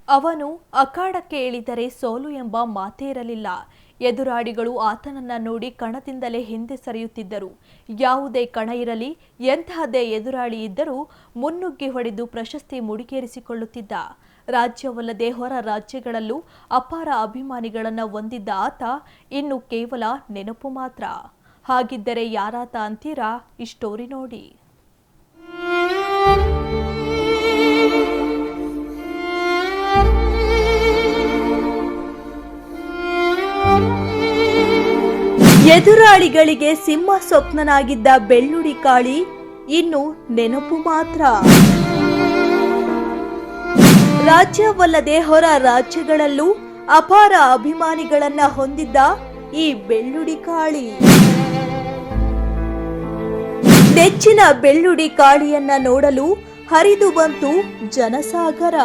ಅವನು ಅಖಾಡಕ್ಕೆ ಇಳಿದರೆ ಸೋಲು ಎಂಬ ಮಾತೇ ಇರಲಿಲ್ಲ. ಎದುರಾಳಿಗಳು ಆತನನ್ನ ನೋಡಿ ಕಣದಿಂದಲೇ ಹಿಂದೆ ಸರಿಯುತ್ತಿದ್ದರು. ಯಾವುದೇ ಕಣ ಇರಲಿ, ಎಂತಹದೇ ಎದುರಾಳಿ ಇದ್ದರೂ ಮುನ್ನುಗ್ಗಿ ಹೊಡೆದು ಪ್ರಶಸ್ತಿ ಮುಡಿಗೇರಿಸಿಕೊಳ್ಳುತ್ತಿದ್ದ. ರಾಜ್ಯವಲ್ಲದೆ ಹೊರ ರಾಜ್ಯಗಳಲ್ಲೂ ಅಪಾರ ಅಭಿಮಾನಿಗಳನ್ನು ಹೊಂದಿದ್ದ ಆತ ಇನ್ನು ಕೇವಲ ನೆನಪು ಮಾತ್ರ. ಹಾಗಿದ್ದರೆ ಯಾರಾತ ಅಂತೀರಾ? ಈ ಸ್ಟೋರಿ ನೋಡಿ. ಎದುರಾಳಿಗಳಿಗೆ ಸಿಂಹ ಸ್ವಪ್ನನಾಗಿದ್ದ ಬೆಳ್ಳುಡಿ ಕಾಳಿ ಇನ್ನು ನೆನಪು ಮಾತ್ರ. ರಾಜ್ಯವಲ್ಲದೆ ಹೊರ ರಾಜ್ಯಗಳಲ್ಲೂ ಅಪಾರ ಅಭಿಮಾನಿಗಳನ್ನ ಹೊಂದಿದ್ದ ಈ ಬೆಳ್ಳುಡಿ ಕಾಳಿ. ನೆಚ್ಚಿನ ಬೆಳ್ಳುಡಿ ಕಾಳಿಯನ್ನ ನೋಡಲು ಹರಿದು ಬಂತು ಜನಸಾಗರ.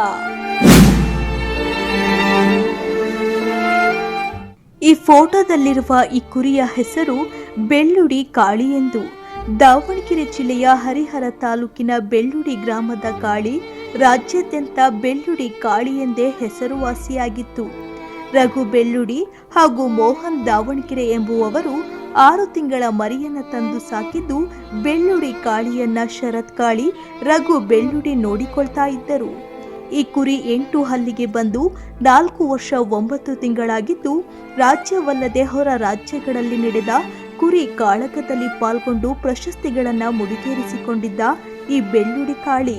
ಈ ಫೋಟೋದಲ್ಲಿರುವ ಈ ಕುರಿಯ ಹೆಸರು ಬೆಳ್ಳುಡಿ ಕಾಳಿ ಎಂದು. ದಾವಣಗೆರೆ ಜಿಲ್ಲೆಯ ಹರಿಹರ ತಾಲೂಕಿನ ಬೆಳ್ಳುಡಿ ಗ್ರಾಮದ ಕಾಳಿ ರಾಜ್ಯಾದ್ಯಂತ ಬೆಳ್ಳುಡಿ ಕಾಳಿ ಎಂದೇ ಹೆಸರುವಾಸಿಯಾಗಿತ್ತು. ರಘು ಬೆಳ್ಳುಡಿ ಹಾಗೂ ಮೋಹನ್ ದಾವಣಗೆರೆ ಎಂಬುವವರು 6 ತಿಂಗಳ ಮರಿಯನ್ನ ತಂದು ಸಾಕಿದ್ದು ಬೆಳ್ಳುಡಿ ಕಾಳಿಯನ್ನ ಶರತ್ ಕಾಳಿ, ರಘು ಬೆಳ್ಳುಡಿ ನೋಡಿಕೊಳ್ತಾ ಇದ್ದರು. ಈ ಕುರಿ 8 ಹಲ್ಲಿಗೆ ಬಂದು 4 ವರ್ಷ 9 ತಿಂಗಳಾಗಿದ್ದು, ರಾಜ್ಯವಲ್ಲದೆ ಹೊರ ರಾಜ್ಯಗಳಲ್ಲಿ ನಡೆದ ಕುರಿ ಕಾಳಗದಲ್ಲಿ ಪಾಲ್ಗೊಂಡು ಪ್ರಶಸ್ತಿಗಳನ್ನು ಮುಡಿಗೇರಿಸಿಕೊಂಡಿದ್ದ ಈ ಬೆಳ್ಳುಡಿ ಕಾಳಿ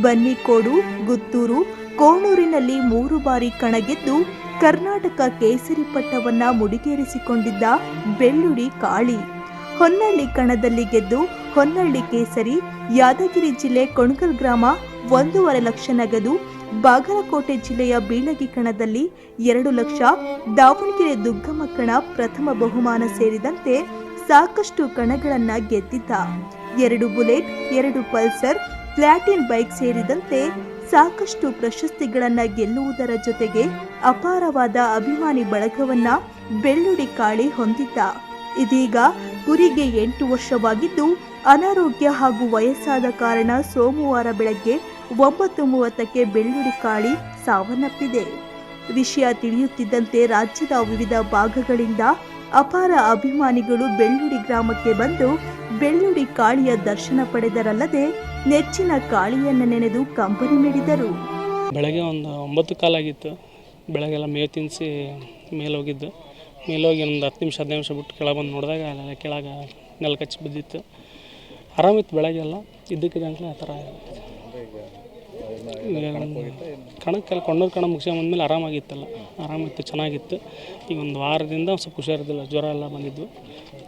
ಬನ್ನಿಕೋಡು, ಗುತ್ತೂರು, ಕೋಣೂರಿನಲ್ಲಿ 3 ಬಾರಿ ಕಣಗೆದ್ದು ಕರ್ನಾಟಕ ಕೇಸರಿ ಪಟ್ಟವನ್ನ ಮುಡಿಗೇರಿಸಿಕೊಂಡಿದ್ದ ಬೆಳ್ಳುಡಿ ಕಾಳಿ. ಹೊನ್ನಳ್ಳಿ ಕಣದಲ್ಲಿ ಗೆದ್ದು ಹೊನ್ನಳ್ಳಿ ಕೇಸರಿ, ಯಾದಗಿರಿ ಜಿಲ್ಲೆ ಕೊಣಗಲ್ ಗ್ರಾಮ 1.5 ಲಕ್ಷ ನಗದು, ಬಾಗಲಕೋಟೆ ಜಿಲ್ಲೆಯ ಬೀಳಗಿ ಕಣದಲ್ಲಿ 2 ಲಕ್ಷ, ದಾವಣಗೆರೆ ದುಗ್ಗಮ್ಮ ಕಣ ಪ್ರಥಮ ಬಹುಮಾನ ಸೇರಿದಂತೆ ಸಾಕಷ್ಟು ಕಣಗಳನ್ನ ಗೆದ್ದಿದ್ದ. 2 ಬುಲೆಟ್, 2 ಪಲ್ಸರ್, ಪ್ಲಾಟಿನ್ ಬೈಕ್ ಸೇರಿದಂತೆ ಸಾಕಷ್ಟು ಪ್ರಶಸ್ತಿಗಳನ್ನ ಗೆಲ್ಲುವುದರ ಜೊತೆಗೆ ಅಪಾರವಾದ ಅಭಿಮಾನಿ ಬಳಗವನ್ನ ಬೆಳ್ಳುಡಿ ಕಾಳಿ ಹೊಂದಿದ್ದ. ಇದೀಗ ಕುರಿಗೆ 8 ವರ್ಷವಾಗಿದ್ದು ಅನಾರೋಗ್ಯ ಹಾಗೂ ವಯಸ್ಸಾದ ಕಾರಣ ಸೋಮವಾರ ಬೆಳಗ್ಗೆ 9:30ಕ್ಕೆ ಬೆಳ್ಳುಡಿ ಕಾಳಿ ಸಾವನ್ನಪ್ಪಿದೆ. ವಿಷಯ ತಿಳಿಯುತ್ತಿದ್ದಂತೆ ರಾಜ್ಯದ ವಿವಿಧ ಭಾಗಗಳಿಂದ ಅಪಾರ ಅಭಿಮಾನಿಗಳು ಬೆಳ್ಳುಡಿ ಗ್ರಾಮಕ್ಕೆ ಬಂದು ಬೆಳ್ಳುಡಿ ಕಾಳಿಯ ದರ್ಶನ ಪಡೆದರಲ್ಲದೆ ನೆಚ್ಚಿನ ಕಾಳಿಯನ್ನು ನೆನೆದು ಕಂಬನಿ ಮಿಡಿದರು. ಬೆಳಗ್ಗೆ ಒಂದು 9 ಕಾಲಾಗಿತ್ತು. ಬೆಳಗ್ಗೆಲ್ಲ ಮೇವು ತಿನ್ನಿಸಿ ಮೇಲೋಗಿದ್ದು. ಮೇಲೋಗಿ ಒಂದು 10 ನಿಮಿಷ 15 ನಿಮಿಷ ಬಿಟ್ಟು ಕೆಳಗೆ ಬಂದು ನೋಡಿದಾಗ ಅಲ್ಲೆಲ್ಲ ಕೆಳಗೆ ನೆಲ ಕಚ್ಚಿ ಬಿದ್ದಿತ್ತು. ಆರಾಮಿತ್ತು ಬೆಳಗ್ಗೆಲ್ಲ. ಇದ್ದಕ್ಕಿದ್ದಂಗೆ ಆ ಥರ ಕಣಕ್ಕೆಲ್ಲ ಕೊಂಡೂರು ಕಣ ಮುಗಿಸ್ಕೊಂಬಂದ್ಮೇಲೆ ಆರಾಮಿತ್ತು, ಚೆನ್ನಾಗಿತ್ತು. ಈಗ ಒಂದು ವಾರದಿಂದ ಸ್ವಲ್ಪ ಹುಷಾರಿದ್ದಿಲ್ಲ, ಜ್ವರ ಎಲ್ಲ ಬಂದಿದ್ವು.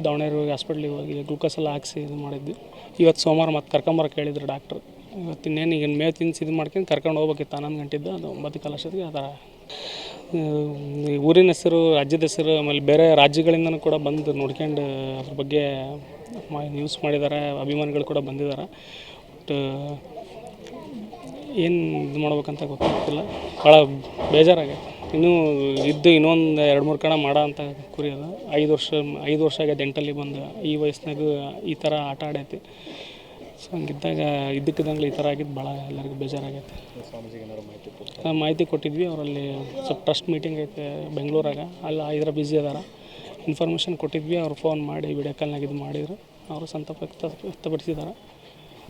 ದಾವಣಗೆರೆ ಹೋಗಿ ಹಾಸ್ಪಿಟ್ಲಿಗೆ ಹೋಗಿ ಗ್ಲೂಕೋಸ್ ಎಲ್ಲ ಹಾಕ್ಸಿ ಇದು ಮಾಡಿದ್ವಿ. ಇವತ್ತು ಸೋಮವಾರ ಮತ್ತೆ ಕರ್ಕೊಂಬರಕ್ಕೆ ಹೇಳಿದ್ರು ಡಾಕ್ಟ್ರು. ಇವತ್ತು ಇನ್ನೇನು ಈಗ ಮೇವು ತಿನ್ನಿಸಿ ಇದು ಮಾಡ್ಕೊಂಡು ಕರ್ಕೊಂಡು ಹೋಗ್ಬೇಕಿತ್ತು. 11 ಗಂಟೆದ್ದು ಅದು 9 ಕಾಲ ಅಷ್ಟೊತ್ತಿಗೆ ಆ ಥರ. ಊರಿನ ಹೆಸರು, ರಾಜ್ಯದ ಹೆಸರು, ಆಮೇಲೆ ಬೇರೆ ರಾಜ್ಯಗಳಿಂದನೂ ಕೂಡ ಬಂದು ನೋಡ್ಕೊಂಡು ಅದ್ರ ಬಗ್ಗೆ ನ್ಯೂಸ್ ಮಾಡಿದ್ದಾರೆ. ಅಭಿಮಾನಿಗಳು ಕೂಡ ಬಂದಿದ್ದಾರೆ. ಬಟ್ ಏನು ಇದು ಮಾಡ್ಬೇಕಂತ ಗೊತ್ತಾಗ್ತಿಲ್ಲ. ಭಾಳ ಬೇಜಾರಾಗೈತೆ. ಇನ್ನೂ ಇನ್ನೊಂದು 2-3 ಕಣ ಮಾಡೋ ಅಂತ ಕುರಿ ಅದು. 5 ವರ್ಷ ಆಗೈತೆ 8ಅಲ್ಲಿ ಬಂದು. ಈ ವಯಸ್ಸಿನಾಗೂ ಈ ಥರ ಆಟ ಆಡೈತಿ. ಸೊ ಹಂಗಿದ್ದಾಗ ಇದ್ದಕ್ಕಿದ್ದಂಗೆ ಈ ಥರ ಆಗಿದ್ದು ಭಾಳ ಎಲ್ಲರಿಗೂ ಬೇಜಾರಾಗೈತೆ. ಮಾಹಿತಿ ಕೊಟ್ಟಿದ್ವಿ. ಅವರಲ್ಲಿ ಸ್ವಲ್ಪ ಟ್ರಸ್ಟ್ ಮೀಟಿಂಗ್ ಐತೆ ಬೆಂಗಳೂರಾಗ, ಅಲ್ಲಿ ಇದರ ಬ್ಯುಸಿ ಅದಾರ. ಇನ್ಫಾರ್ಮೇಷನ್ ಕೊಟ್ಟಿದ್ವಿ. ಅವ್ರು ಫೋನ್ ಮಾಡಿ ವಿಡಿಯೋ ಕಾಲ್ನಾಗ ಇದು ಮಾಡಿದ್ರು. ಅವರು ಸಂತಾಪ ವ್ಯಕ್ತಪಡಿಸಿದ್ದಾರೆ.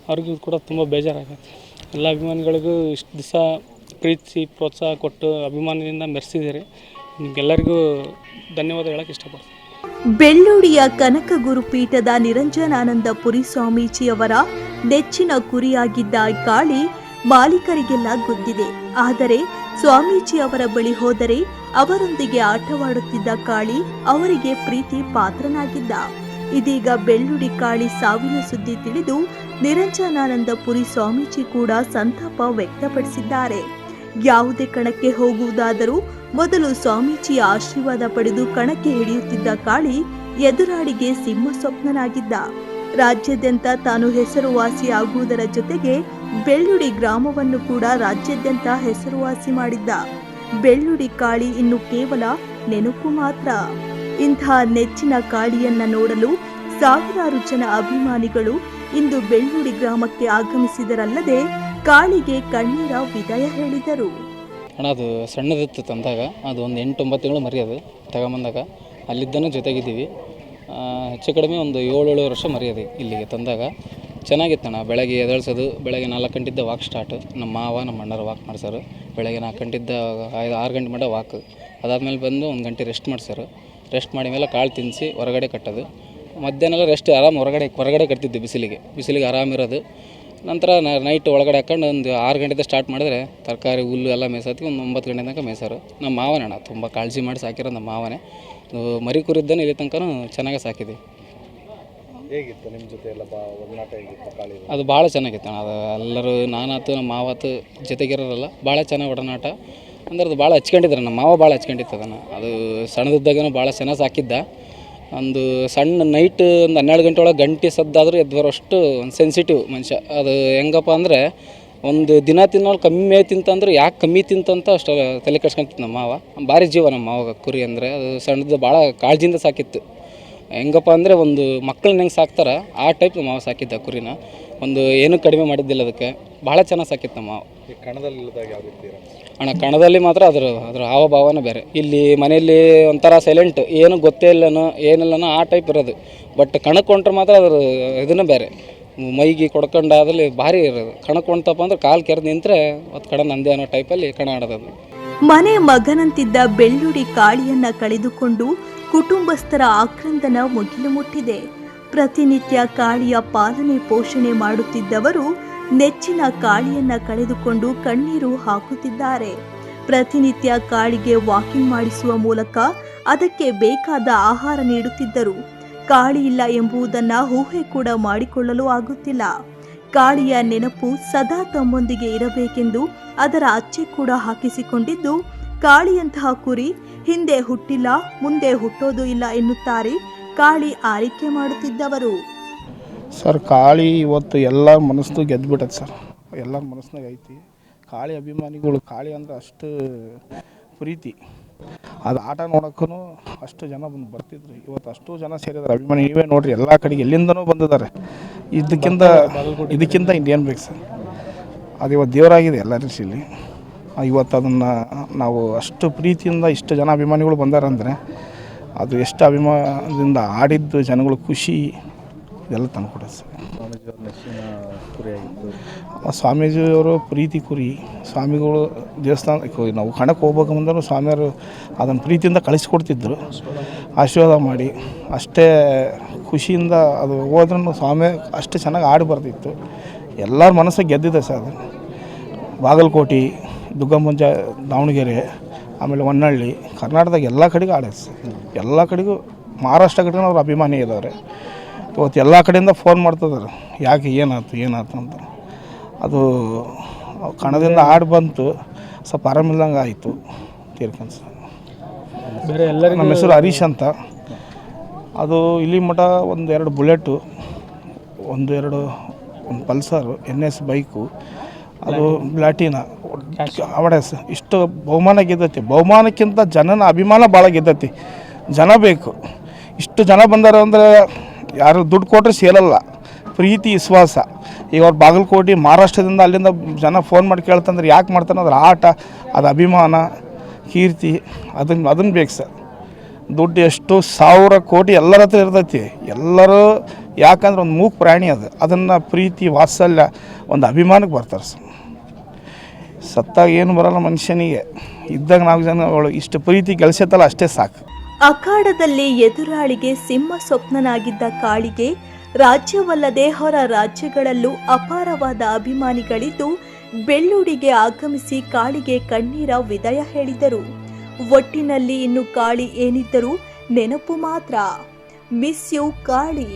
ಅವ್ರಿಗೂ ಕೂಡ ತುಂಬ ಬೇಜಾರಾಗೈತೆ. ಎಲ್ಲ ಅಭಿಮಾನಿಗಳಿಗೂ ಇಷ್ಟು ದಿವಸ ಪ್ರೀತಿ ಪ್ರೋತ್ಸಾಹ ಕೊಟ್ಟು ಅಭಿಮಾನದಿಂದ ಮೆರೆಸಿದ್ದೀರಿ. ನಿಮಗೆಲ್ಲರಿಗೂ ಧನ್ಯವಾದ ಹೇಳೋಕ್ಕೆ ಇಷ್ಟಪಡ್ತೀನಿ. ಬೆಳ್ಳುಡಿಯ ಕನಕ ಗುರುಪೀಠದ ನಿರಂಜನಾನಂದ ಪುರಿ ಸ್ವಾಮೀಜಿಯವರ ನೆಚ್ಚಿನ ಕುರಿಯಾಗಿದ್ದ ಕಾಳಿ ಮಾಲೀಕರಿಗೆಲ್ಲ ಗೊತ್ತಿದೆ. ಆದರೆ ಸ್ವಾಮೀಜಿ ಅವರ ಬಳಿ ಹೋದರೆ ಅವರೊಂದಿಗೆ ಆಟವಾಡುತ್ತಿದ್ದ ಕಾಳಿ ಅವರಿಗೆ ಪ್ರೀತಿ ಪಾತ್ರನಾಗಿದ್ದ. ಇದೀಗ ಬೆಳ್ಳುಡಿ ಕಾಳಿ ಸಾವಿನ ಸುದ್ದಿ ತಿಳಿದು ನಿರಂಜನಾನಂದ ಪುರಿ ಸ್ವಾಮೀಜಿ ಕೂಡ ಸಂತಾಪ ವ್ಯಕ್ತಪಡಿಸಿದ್ದಾರೆ. ಯಾವುದೇ ಕಣಕ್ಕೆ ಹೋಗುವುದಾದರೂ ಮೊದಲು ಸ್ವಾಮೀಜಿಯ ಆಶೀರ್ವಾದ ಪಡೆದು ಕಣಕ್ಕೆ ಹಿಡಿಯುತ್ತಿದ್ದ ಕಾಳಿ ಎದುರಾಳಿಗೆ ಸಿಂಹ ಸ್ವಪ್ನನಾಗಿದ್ದ. ರಾಜ್ಯಾದ್ಯಂತ ತಾನು ಹೆಸರುವಾಸಿ ಆಗುವುದರ ಜೊತೆಗೆ ಬೆಳ್ಳುಡಿ ಗ್ರಾಮವನ್ನು ಕೂಡ ರಾಜ್ಯಾದ್ಯಂತ ಹೆಸರುವಾಸಿ ಮಾಡಿದ್ದ. ಬೆಳ್ಳುಡಿ ಕಾಳಿ ಇನ್ನು ಕೇವಲ ನೆನಪು ಮಾತ್ರ. ಇಂಥ ನೆಚ್ಚಿನ ಕಾಳಿಯನ್ನ ನೋಡಲು ಸಾವಿರಾರು ಜನ ಅಭಿಮಾನಿಗಳು ಇಂದು ಬೆಳ್ಳುಡಿ ಗ್ರಾಮಕ್ಕೆ ಆಗಮಿಸಿದರಲ್ಲದೆ ಕಾಳಿಗೆ ಕಣ್ಣೀರ ವಿದಾಯ ಹೇಳಿದರು. ಅಣ್ಣ ಅದು ಸಣ್ಣದಿತ್ತು ತಂದಾಗ, ಅದು ಒಂದು 8-9 ತಿಂಗಳು ಮರಿ ಅದು ತಗೊಂಬಂದಾಗ ಅಲ್ಲಿದ್ದನೂ ಜೊತೆಗಿದ್ದೀವಿ. ಹೆಚ್ಚು ಕಡಿಮೆ ಒಂದು 7-7 ವರ್ಷ ಮರಿ ಅದು ಇಲ್ಲಿಗೆ ತಂದಾಗ. ಚೆನ್ನಾಗಿತ್ತಣ್ಣ. ಬೆಳಗ್ಗೆ ಎದ್ದೇಳ್ಸೋದು, ಬೆಳಗ್ಗೆ 4 ಗಂಟೆಯಿಂದ ವಾಕ್ ಸ್ಟಾರ್ಟ್. ನಮ್ಮ ಮಾವ ನಮ್ಮ ಅಣ್ಣರು ವಾಕ್ ಮಾಡ್ಸೋರು. ಬೆಳಗ್ಗೆ 4 ಗಂಟೆಯಿಂದ 6 ಗಂಟೆ ಮಟ್ಟ ವಾಕ್. ಅದಾದಮೇಲೆ ಬಂದು 1 ಗಂಟೆ ರೆಸ್ಟ್ ಮಾಡ್ಸೋರು. ರೆಸ್ಟ್ ಮಾಡಿ ಮೇಲೆ ಕಾಳು ತಿನ್ನಿಸಿ ಹೊರಗಡೆ ಕಟ್ಟೋದು. ಮಧ್ಯಾಹ್ನ ಎಲ್ಲ ರೆಸ್ಟ್ ಆರಾಮ್ ಹೊರಗಡೆ ಕಟ್ತಿದ್ದೆ ಬಿಸಿಲಿಗೆ ಆರಾಮಿರೋದು. ನಂತರ ನೈಟ್ ಒಳಗಡೆ ಹಾಕೊಂಡು ಒಂದು 6 ಗಂಟೆಯಿಂದ ಸ್ಟಾರ್ಟ್ ಮಾಡಿದ್ರೆ ತರಕಾರಿ ಹುಲ್ಲು ಎಲ್ಲ ಮೇಯ್ಸೋತ್ತಿಗೆ ಒಂದು 9 ಗಂಟೆ ತನಕ ಮೇಯ್ಸೋರು. ನಮ್ಮ ಮಾವನೇ ಅಣ್ಣ, ತುಂಬ ಕಾಳಜಿ ಮಾಡಿ ಸಾಕಿರೋ ನಮ್ಮ ಮಾವನೇ. ಮರಿ ಕುರಿದ್ದಾನೆ ಇಲ್ಲಿ ತನಕ ಚೆನ್ನಾಗೇ ಸಾಕಿದ್ವಿ. ಹೇಗಿತ್ತು ನಿಮ್ಮ ಜೊತೆ ಎಲ್ಲ ಒಡನಾಟ ಹೇಗಿತ್ತು ಕಾಳಿ? ಅದು ಭಾಳ ಚೆನ್ನಾಗಿತ್ತು ಅಣ್ಣ. ಅದು ಎಲ್ಲರೂ ನಾನಾತು ನಮ್ಮ ಮಾವತ್ತು ಜೊತೆಗಿರೋರಲ್ಲ ಭಾಳ ಚೆನ್ನಾಗಿ ಒಡನಾಟ. ಅಂದ್ರೆ ಅದು ಭಾಳ ಹಚ್ಕೊಂಡಿದ್ರು. ನಮ್ಮ ಮಾವ ಭಾಳ ಹಚ್ಕೊಂಡಿತ್ತು ಅದನ್ನು. ಅದು ಸಣ್ಣದಿದ್ದಾಗನೂ ಭಾಳ ಚೆನ್ನಾಗಿ ಸಾಕಿದ್ದ. ಒಂದು ಸಣ್ಣ ನೈಟ್ ಒಂದು 12 ಗಂಟೆ ಒಳಗೆ ಗಂಟೆ ಸದ್ದಾದರೂ ಎದ್ದು ಬರೋಷ್ಟು ಒಂದು ಸೆನ್ಸಿಟಿವ್ ಮನುಷ್ಯ. ಅದು ಹೆಂಗಪ್ಪ ಅಂದರೆ ಒಂದು ದಿನ ತಿನ್ನೋಳು ಕಮ್ಮಿ ತಿಂತಂದ್ರೆ ಯಾಕೆ ಕಮ್ಮಿ ತಿಂತಂತ ಅಷ್ಟು ತಲೆ ಕೆಡ್ಸ್ಕೊಂತಿತ್ತು ನಮ್ಮ ಮಾವ. ಭಾರಿ ಜೀವ ನಮ್ಮ ಮಾವಾಗ ಕುರಿ ಅಂದರೆ. ಅದು ಸಣ್ಣದು ಭಾಳ ಕಾಳಜಿಯಿಂದ ಸಾಕಿತ್ತು. ಹೆಂಗಪ್ಪ ಅಂದರೆ ಒಂದು ಮಕ್ಕಳನ್ನ ಹೆಂಗೆ ಸಾಕ್ತಾರೆ ಆ ಟೈಪ್ ನಮ್ಮ ಮಾವ ಸಾಕಿದ್ದ ಕುರಿನ. ಒಂದು ಏನೂ ಕಡಿಮೆ ಮಾಡಿದ್ದಿಲ್ಲ ಅದಕ್ಕೆ. ಭಾಳ ಚೆನ್ನಾಗಿ ಸಾಕಿತ್ತು ನಮ್ಮ ಮಾವ. ಈ ಕಣದಲ್ಲಿ ಇಲ್ಲದಾಗ ಯಾವ ರೀತಿ ಅಣ್ಣ ಕಣದಲ್ಲಿ ಮಾತ್ರ ಅದ್ರ ಹಾವಭಾವನೇ ಬೇರೆ. ಇಲ್ಲಿ ಮನೆಯಲ್ಲಿ ಒಂಥರ ಸೈಲೆಂಟ್, ಏನೂ ಗೊತ್ತೇ ಇಲ್ಲನೋ ಏನಿಲ್ಲನೋ ಆ ಟೈಪ್ ಇರೋದು. ಬಟ್ ಕಣಕ್ಕೆ ಹೊಂಟ್ರೆ ಮಾತ್ರ ಅದ್ರ ಇದನ್ನು ಬೇರೆ. ಮೈಗೆ ಕೊಡ್ಕೊಂಡು ಅದ್ರಲ್ಲಿ ಭಾರಿ ಇರೋದು. ಕಣಕ್ಕೆ ಹೊಂಟಪ್ಪ ಅಂದ್ರೆ ಕಾಲು ಕೆರೆದು ನಿಂತರೆ ಅದು ಕಣ ನಂದೆ ಅನ್ನೋ ಟೈಪಲ್ಲಿ ಕಣ ಆಡೋದು. ಮನೆ ಮಗನಂತಿದ್ದ ಬೆಳ್ಳುಡಿ ಕಾಳಿಯನ್ನ ಕಳೆದುಕೊಂಡು ಕುಟುಂಬಸ್ಥರ ಆಕ್ರಂದನ ಮುಗಿಲು ಮುಟ್ಟಿದೆ. ಪ್ರತಿನಿತ್ಯ ಕಾಳಿಯ ಪಾಲನೆ ಪೋಷಣೆ ಮಾಡುತ್ತಿದ್ದವರು ನೆಚ್ಚಿನ ಕಾಳಿಯನ್ನ ಕಳೆದುಕೊಂಡು ಕಣ್ಣೀರು ಹಾಕುತ್ತಿದ್ದಾರೆ. ಪ್ರತಿನಿತ್ಯ ಕಾಳಿಗೆ ವಾಕಿಂಗ್ ಮಾಡಿಸುವ ಮೂಲಕ ಅದಕ್ಕೆ ಬೇಕಾದ ಆಹಾರ ನೀಡುತ್ತಿದ್ದರು. ಕಾಳಿ ಇಲ್ಲ ಎಂಬುದನ್ನು ಊಹೆ ಕೂಡ ಮಾಡಿಕೊಳ್ಳಲು ಆಗುತ್ತಿಲ್ಲ. ಕಾಳಿಯ ನೆನಪು ಸದಾ ತಮ್ಮೊಂದಿಗೆ ಇರಬೇಕೆಂದು ಅದರ ಅಚ್ಚೆ ಕೂಡ ಹಾಕಿಸಿಕೊಂಡಿದ್ದು, ಕಾಳಿಯಂತಹ ಕುರಿ ಹಿಂದೆ ಹುಟ್ಟಿಲ್ಲ, ಮುಂದೆ ಹುಟ್ಟೋದು ಇಲ್ಲ ಎನ್ನುತ್ತಾರೆ ಕಾಳಿ ಆರೈಕೆ ಮಾಡುತ್ತಿದ್ದವರು. ಸರ್, ಕಾಳಿ ಇವತ್ತು ಎಲ್ಲರ ಮನಸ್ಸು ಗೆದ್ದುಬಿಟ್ಟೈತೆ ಸರ್. ಎಲ್ಲರ ಮನಸ್ಸಿನಾಗ ಐತಿ. ಕಾಳಿ ಅಭಿಮಾನಿಗಳು, ಕಾಳಿ ಅಂದ್ರೆ ಅಷ್ಟು ಪ್ರೀತಿ. ಅದು ಆಟ ನೋಡೋಕ್ಕೂ ಅಷ್ಟು ಜನ ಬರ್ತಿದ್ರು. ಇವತ್ತು ಅಷ್ಟು ಜನ ಸೇರಿದ್ದಾರೆ ಅಭಿಮಾನಿ. ನೀವೇ ನೋಡ್ರಿ, ಎಲ್ಲ ಕಡೆಗೆ ಎಲ್ಲಿಂದನೂ ಬಂದಿದ್ದಾರೆ. ಇದಕ್ಕಿಂತ ಇನ್ನೇನು ಬೇಕು ಸರ್? ಅದು ಇವತ್ತು ದೇವರಾಗಿದೆ ಎಲ್ಲ ರೀತಿಯಲ್ಲಿ. ಇವತ್ತು ಅದನ್ನು ನಾವು ಅಷ್ಟು ಪ್ರೀತಿಯಿಂದ ಇಷ್ಟು ಜನ ಅಭಿಮಾನಿಗಳು ಬಂದಾರಂದರೆ ಅದು ಎಷ್ಟು ಅಭಿಮಾನದಿಂದ ಆಡಿದ್ದು ಜನಗಳು ಖುಷಿ ಇದೆಲ್ಲ ತಂದುಕೊಡುತ್ತೆ ಸರ್. ಸ್ವಾಮೀಜಿಯವ್ರ ನೆಚ್ಚಿನ ಕುರಿ ಆಗಿತ್ತು. ಸ್ವಾಮೀಜಿಯವರು ಪ್ರೀತಿ ಕುರಿ. ಸ್ವಾಮಿಗಳು ದೇವಸ್ಥಾನ ನಾವು ಕಣಕ್ಕೆ ಹೋಗ್ಬೇಕು ಬಂದರೂ ಸ್ವಾಮಿಯವರು ಅದನ್ನು ಪ್ರೀತಿಯಿಂದ ಕಳಿಸ್ಕೊಡ್ತಿದ್ರು. ಆಶೀರ್ವಾದ ಮಾಡಿ ಅಷ್ಟೇ ಖುಷಿಯಿಂದ ಅದು ಹೋದ್ರೂ ಸ್ವಾಮಿ ಅಷ್ಟು ಚೆನ್ನಾಗಿ ಆಡಿ ಬರ್ತಿತ್ತು. ಎಲ್ಲರ ಮನಸ್ಸಿಗೆ ಗೆದ್ದಿದೆ ಸರ್ ಅದು. ಬಾಗಲಕೋಟೆ, ದುಗ್ಗಮ್ಮಂಜ, ದಾವಣಗೆರೆ, ಆಮೇಲೆ ಹೊನ್ನಳ್ಳಿ, ಕರ್ನಾಟಕದಾಗ ಎಲ್ಲ ಕಡೆಗೂ ಆಡೈತೆ ಸರ್. ಎಲ್ಲ ಕಡೆಗೂ ಮಹಾರಾಷ್ಟ್ರ ಕಡೆಗೂ ಅವ್ರ ಅಭಿಮಾನಿ ಇದ್ದಾರೆ. ಇವತ್ತು ಎಲ್ಲ ಕಡೆಯಿಂದ ಫೋನ್ ಮಾಡ್ತಿದ್ದಾರೆ, ಯಾಕೆ ಏನಾಯ್ತು ಅಂತ. ಅದು ಕಣದಿಂದ ಆಡಿ ಬಂತು, ಸ್ವಲ್ಪ ಆರಾಮಿಲ್ದಂಗೆ ಆಯಿತು, ತೀರ್ಕೊಂಡು ಸರ್. ಬೇರೆ ಎಲ್ಲರಿಗೂ ನಮ್ಮ ಹೆಸರು ಹರೀಶ್ ಅಂತ. ಅದು ಇಲ್ಲಿ ಮಠ 1-2 ಬುಲೆಟು, ಒಂದು ಪಲ್ಸರು, NS ಬೈಕು, ಅದು ಪ್ಲಾಟಿನ ಅವಡೆ ಇಷ್ಟು ಬಹುಮಾನ ಗೆದ್ದೈತಿ. ಬಹುಮಾನಕ್ಕಿಂತ ಜನನ ಅಭಿಮಾನ ಭಾಳ ಗೆದ್ದೈತಿ. ಜನ ಬೇಕು. ಇಷ್ಟು ಜನ ಬಂದಾರ ಅಂದರೆ ಯಾರು ದುಡ್ಡು ಕೊಟ್ಟರೆ ಸೇರಲ್ಲ. ಪ್ರೀತಿ ವಿಶ್ವಾಸ. ಈಗ ಅವ್ರು ಬಾಗಲಕೋಟೆ, ಮಹಾರಾಷ್ಟ್ರದಿಂದ ಅಲ್ಲಿಂದ ಜನ ಫೋನ್ ಮಾಡಿ ಕೇಳ್ತಂದ್ರೆ ಯಾಕೆ ಮಾಡ್ತಾನೆ? ಅದ್ರ ಆಟ, ಅದು ಅಭಿಮಾನ, ಕೀರ್ತಿ, ಅದನ್ನು ಬೇಕು ಸರ್. ದುಡ್ಡು ಎಷ್ಟು 1000 ಕೋಟಿ ಎಲ್ಲರ ಹತ್ರ ಇರ್ತೈತಿ. ಎಲ್ಲರೂ ಯಾಕಂದ್ರೆ ಒಂದು ಮೂಕ ಪ್ರಾಣಿ ಅದು. ಅದನ್ನು ಪ್ರೀತಿ ವಾತ್ಸಲ್ಯ ಒಂದು ಅಭಿಮಾನಕ್ಕೆ ಬರ್ತಾರೆ ಸರ್. ಸತ್ತಾಗ ಏನು ಬರಲ್ಲ ಮನುಷ್ಯನಿಗೆ. ಇದ್ದಾಗ ನಾವು ಜನ ಇಷ್ಟು ಪ್ರೀತಿ ಗಳಿಸತ್ತಲ್ಲ ಅಷ್ಟೇ ಸಾಕು. ಅಖಾಡದಲ್ಲಿ ಎದುರಾಳಿಗೆ ಸಿಂಹ ಸ್ವಪ್ನನಾಗಿದ್ದ ಕಾಳಿಗೆ ರಾಜ್ಯವಲ್ಲದೆ ಹೊರ ರಾಜ್ಯಗಳಲ್ಲೂ ಅಪಾರವಾದ ಅಭಿಮಾನಿಗಳಿದ್ದು ಬೆಳ್ಳುಡಿಗೆ ಆಗಮಿಸಿ ಕಾಳಿಗೆ ಕಣ್ಣೀರ ವಿದಾಯ ಹೇಳಿದರು. ಒಟ್ಟಿನಲ್ಲಿ ಇನ್ನು ಕಾಳಿ ಏನಿದ್ದರೂ ನೆನಪು ಮಾತ್ರ. Miss you Kali.